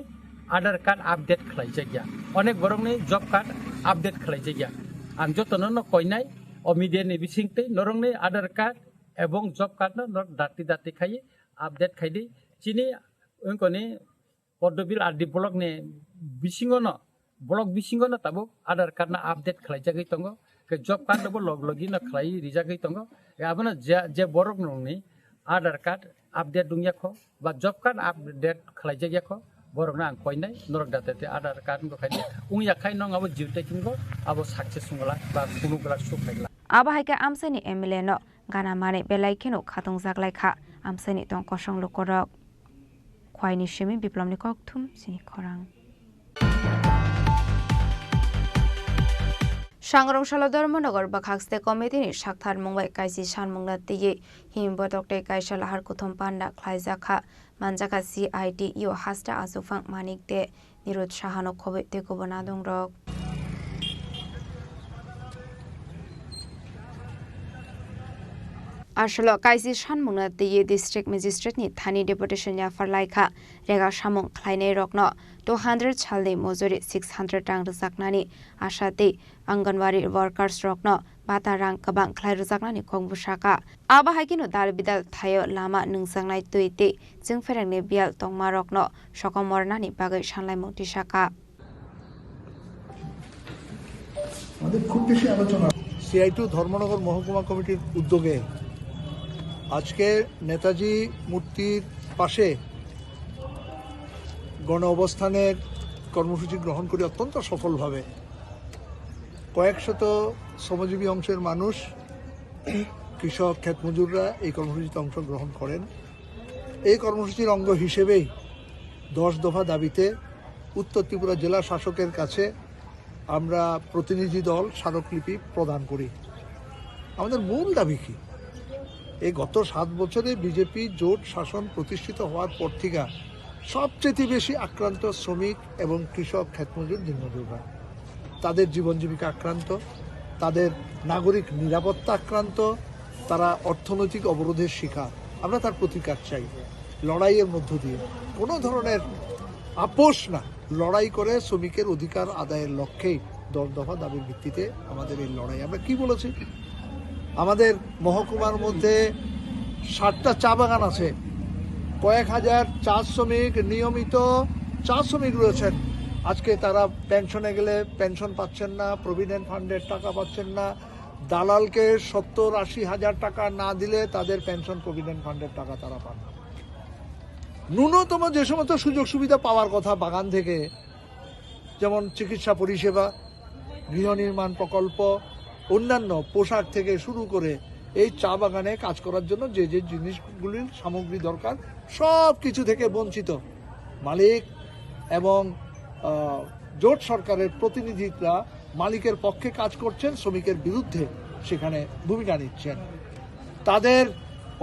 आधार कार्ड आपडेट खालायजाय गैया अनेक बरंनि जब कार्ड आपडेट खालायजाय गैया आं जतन कयनाय अ मिडियानि बिसिंते नरंनि आधार कार्ड एवं जब कार्ड नर दाति खाय आपडेट खायदि चिनि अंकनि पद्मबिल आरडि ब्लक ने बिसिंगन ब्लक बिसिंगन ताबो आधार कार्ड ना आपडेट खालायजागै दङ के जब कार्ड नबो लग ना खालाय रिजागै दङ आबना जे बरक नंनि आधार कार्ड आपडेट दुंयाखो बा जब कार्ड आपडेट खालायजागैखो बरकना आं कयनाय नरक दाते आधार कार्ड को खायदि उंयाखाय नंग आबो जिउ टेकिंगो आबो सक्सेस सुंगला बा कुनुगला सुखायला आबाहायका आमसानि एमएलए न गाना माने बेलायखेनो खातं जागलायखा आमसानि दं कसं लुकरक खवायनि सिमी बिप्लबनि ककथुम चिनि खरां सांग्रंशाला धर्मनगर बाखाक्सते कमिटिनि साक्थार मुंबाइ काइसि सानमुंना तिये हिमबतकटे काइसा लाहार कुथुम पान्डा ख्लाइजाखा मानजाखा CITU हास्टा आजुफां मानिकते निरुत साहानो खबे तेकुबना दंरक आसलो काइसि सानमुंना तिये डिस्ट्रिक्ट मेजिस्ट्रेटनि थानि डेपुटेशन या फरलाइखा रेगा सामुं ख्लाइनाय रकन 200 छालनि मजुरी 600 रां रजाकनानि आशाते आंगनवाड़ी वर्कर्स रकन बाता रां गोबां ख्लाइ रजाकनानि खंबुसाका आबाहायकिनो दाल बिदाल थायो लामा नोंजांनाय तुइते जों फेरेंनि बियाल तंमा रकन सकमरनानि बागै सानलाय मुक्तिसाका আমাদের খুব বেশি আলোচনা CITU ধর্মনগর মহকুমা কমিটির উদ্যোগে আজকে নেতাজি মূর্তির পাশে গণ অবস্থানের কর্মসূচি গ্রহণ করে অত্যন্ত সফলভাবে কয়েকশত শ্রমজীবী অংশের মানুষ কৃষক ক্ষেতমজুররা এই কর্মসূচিতে অংশগ্রহণ করেন এই কর্মসূচির অঙ্গ হিসেবেই 10 দফা দাবিতে উত্তর ত্রিপুরা জেলা শাসকের কাছে আমরা প্রতিনিধি দল স্মারকলিপি প্রদান করি আমাদের মূল দাবি কি এই গত 7 বছরে বিজেপি জোট শাসন প্রতিষ্ঠিত হওয়ার পর থেকে সবচেয়ে বেশি আক্রান্ত শ্রমিক এবং কৃষক ক্ষেতমজুর দিনমজুররা তাদের জীবন জীবিকা আক্রান্ত তাদের নাগরিক নিরাপত্তা আক্রান্ত তারা অর্থনৈতিক অবরোধের শিকার আমরা তার প্রতিকার চাই লড়াইয়ের মধ্য দিয়ে কোনো ধরনের আপোষ না লড়াই করে শ্রমিকের অধিকার আদায়ের লক্ষ্যেই 10 দফা দাবির ভিত্তিতে আমাদের এই লড়াই আমরা কি বলেছি আমাদের মহকুমার মধ্যে 60টা চা বাগান আছে কয়েক হাজার চা শ্রমিক নিয়মিত চা শ্রমিক রয়েছেন আজকে তারা পেনশনে গেলে পেনশন পাচ্ছেন না প্রভিডেন্ট ফান্ডের টাকা পাচ্ছেন না দালালকে 70-80 হাজার টাকা না দিলে তাদের পেনশন প্রভিডেন্ট ফান্ডের টাকা তারা পান না ন্যূনতম যে সমস্ত সুযোগ সুবিধা পাওয়ার কথা বাগান থেকে যেমন চিকিৎসা পরিষেবা গৃহ নির্মাণ প্রকল্প অন্যান্য পোশাক থেকে শুরু করে এই চা বাগানে কাজ করার জন্য যে যে জিনিসগুলির সামগ্রী দরকার সব কিছু থেকে বঞ্চিত মালিক এবং জোট সরকারের প্রতিনিধিরা মালিকের পক্ষে কাজ করছেন শ্রমিকের বিরুদ্ধে সেখানে ভূমিকা নিচ্ছেন তাদের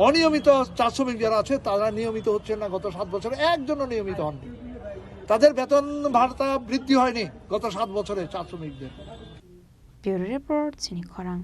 অনিয়মিত চা শ্রমিক যারা আছে তারা নিয়মিত হচ্ছেন না গত 7 বছরে একজনও নিয়মিত হননি তাদের বেতন ভাতা বৃদ্ধি হয়নি গত 7 বছরে চা শ্রমিকদের ব্যুরো রিপোর্ট চিনি খরাং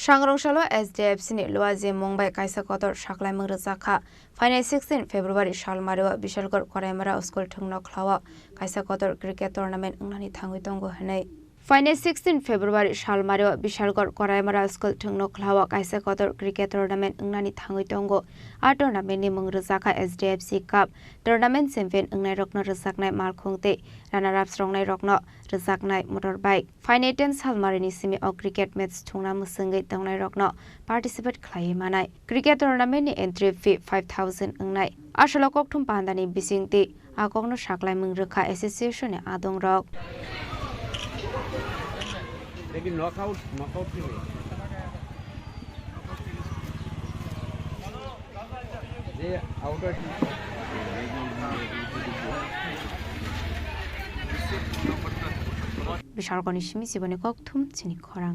सांग्रंशालो SDFCनि लुवाजे मुंबाइ काइसा कतर साक्लाय मंगरजाखा फाइनाल 16 फेब्रुवारि सालमारिवा बिशालगढ़ करायमारा स्कुल थंनो ख्लावा काइसा कतर क्रिकेट टुर्नामेन्ट अंगनानि थांगै दंगो हनै फाइनाल 16 फेब्रुवारि सालमारिवा बिशालगढ़ करायमारा स्कुल थंनो ख्लावा काइसा कतर क्रिकेट टुर्नामेन्ट अंगनानि थांगै दंगो आ टुर्नामेन्टनि मंगरजाखा SDFC काप टुर्नामेन्ट चेम्पियन अंगनाय रकनो रजाकनाय मालखुंते रानार अप स्रंनाय रकनो रजाकनाय मोटर बाइक फाइनाल 10 सालमारिनि सिमी अ क्रिकेट मैच थुंना मुसंगै दंनाय रकनो पार्टिसिपेट खालाय मानाय क्रिकेट टुर्नामेन्टनि एन्ट्रि फी 5000 अंगनाय आसलो ककथुम पान्दानि बिसिंति आकगनो साक्लाय मंगरखा एसोसिएशन आदं रक लेकिन नॉकआउट के ये आउटर बिशालगढ़नि सिमी सिबने ककथुम चिनि खरां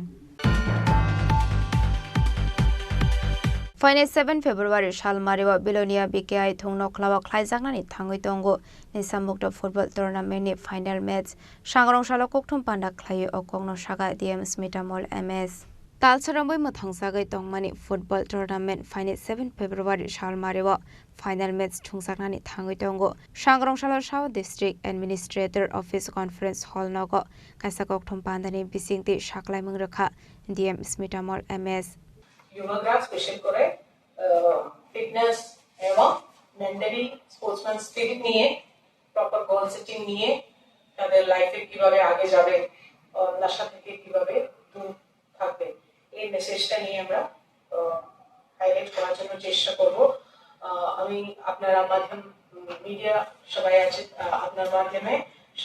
Final 7 February Shalmariwa Bilonia BKI Thungno Klawa Klaijaknani Thangoi Tongo ni Samukta Football Tournament ni final match Sangrong Salo Kokthum Panda Khlayu Okongno Saga DM Smita Mall MS Talsarambai Mathangsagai Tongmani Football Tournament Final 7 February Shalmariwa final match Thungjaknani Thangoi Tongo Sangrong Salo South District Administrator Office Conference Hall Nogo Kaisa Kokthum Pandani Bisingti Shaklai Mungrakha DM Smita Mall MS योगाग्राफ special करे fitness एवं mentally sportsman spirit নিয়ে proper goal setting নিয়ে তাদের লাইফে কিভাবে আগে যাবে নেশা থেকে কিভাবে দূর থাকবে এই মেসেজটা নিয়ে আমরা হাইলাইট করার জন্য চেষ্টা করব আমি আপনারা মাধ্যম মিডিয়া সবাই আছে আপনার মাধ্যমে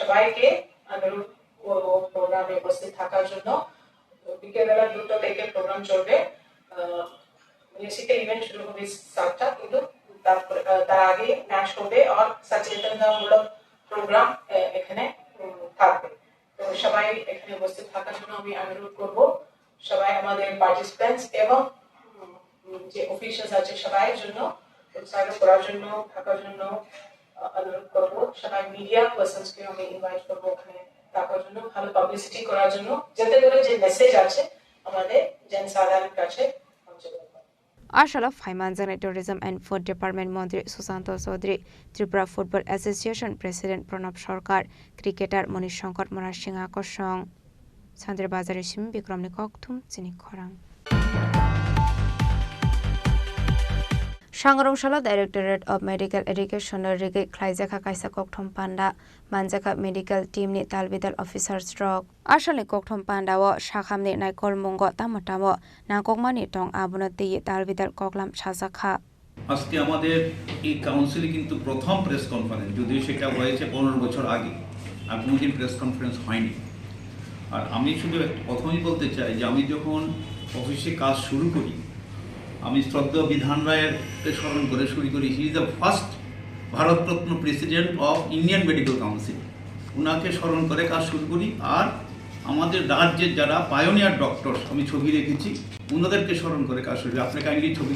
সবাইকে অনুরোধ করব প্রোগ্রামে উপস্থিত থাকার জন্য বিকেলবেলা 2টা থেকে প্রোগ্রাম চলবে म्यूजिकल इवेंट शुरू होगी 7টা কিন্তু তার আগে ম্যাচ হবে আর সচেতনতামূলক প্রোগ্রাম এখানে থাকবে তো সবাই এখানে উপস্থিত থাকার জন্য আমি অনুরোধ করব সবাই আমাদের পার্টিসিপেন্টস এবং যে অফিশিয়ালস আছে সবার জন্য উৎসাহিত করার জন্য থাকার জন্য অনুরোধ করব সবাই মিডিয়া পারসনসকে আমি ইনভাইট করব এখানে থাকার জন্য ভালো পাবলিসিটি করার জন্য যাতে করে যে মেসেজ আছে আমাদের জনসাধারণের কাছে Ashala Faimanjane Tourism and Food Department Mantri Susanto Chaudhary, Tripura Football Association President Pranab Sarkar, Cricketer Manish Shankar Monasing Akoshong, Chandra Bazari Shim Bikram Nikokthum Chini Khorang. Sangrong Shala Directorate of Medical Education Rigi Klaijaka Kaisa Kokthum Panda Manjaka Medical Team ni Talbidal Officer Stroke Ashali Kokthum Panda wo Shakhamni Naikol Mungo Tamatamo Nakokmani Tong Abunati Talbidal Koklam Shazakha আজকে আমাদের এই কাউন্সিলে কিন্তু প্রথম press conference যদিও সেটা হয়েছে 15 বছর আগে আর কোনোদিন প্রেস কনফারেন্স হয়নি আর আমি শুধু প্রথমেই বলতে চাই যে আমি যখন অফিসে কাজ শুরু করি আমি শ্রদ্ধেয় বিধান রায়েরকে স্মরণ করে শুরু করি he is the first Bharat Ratna president of Indian medical council ওনাকে স্মরণ করে কাজ শুরু করি আর আমাদের রাজ্যের যারা পায়োনিয়ার ডক্টর আমি ছবি রেখেছি ওনাদেরকে স্মরণ করে কাজ শুরু করি আপনি কাইন্ডলি ছবি